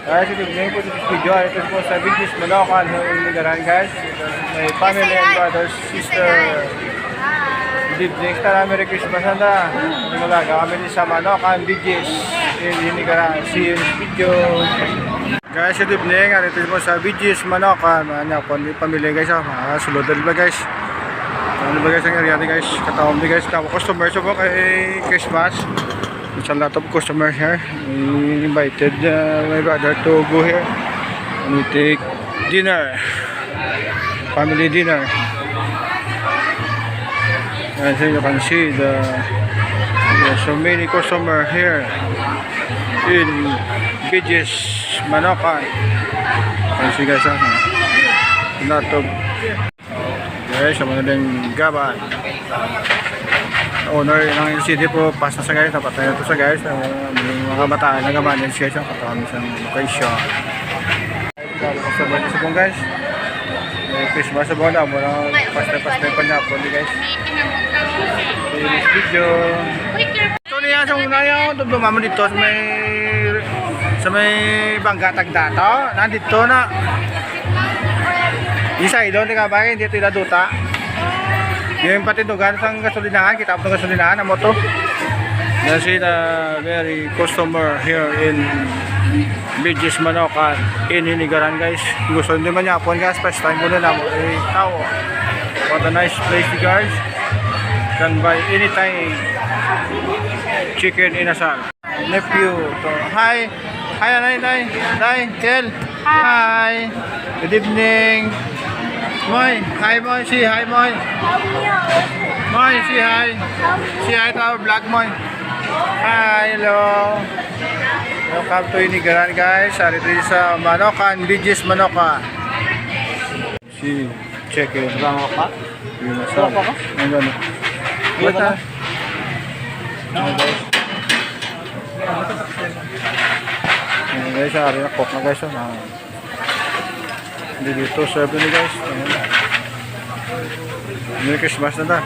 Guys, ito yung po sa video. Ito po sa videos Malocan yung ligaran guys. May family and brothers, sister. Good evening. Tara, Merry Christmas na. Malaga kami din sa Malocan videos. Yung ligaran. See you in this video. Guys, good evening. Ito po sa videos Malocan. Ano po, pamilya guys. Mga sulod ba guys. Ano ba guys ang area guys? Katawang guys. Tapos customer po kay Christmas. It's a lot of customers here. We invited my brother to go here and we take dinner, family dinner. And so you can see there's so many customers here in Viges, Malocan. You can see guys, a lot of guys, sa mga din gaban. Owner ng LCD po, pas na sa guys, napatay na ito sa guys. Mga bataan na gaman, guys, katawang isang location. Sa buwan sa pong guys. Christmas sa buwan na, muna pasta pa niya po guys. So in this video. Ito niya sa una yun, dumama dito sa may banggatag dato. Nandito na. Isa doon, di ka ba? Hindi ito iladuta. Yung patidugan sa gasolinahan, kita po ng gasolinahan na moto. That's it, very customer here in Viges, Malocan, in Hinigaran guys. Gusto nyo man yapon guys, first time ko na lang. Tao, what a nice place guys. Can buy anytime chicken inasal. Nephew, so, hi, anay, tell, hi, good evening. Moy, hi Moy, say hi Moy. Moy, say hi. Say hi to our vlog Moy. Hi, hello. Welcome to Hinigaran guys. Ari dito sa Malocan, Viges, Malocan. Si chicken. Bango ka? Yung nasa. Ang gano. Bata. Guys, ari na cook na guys. Dito serve ni guys. Merry Christmas na.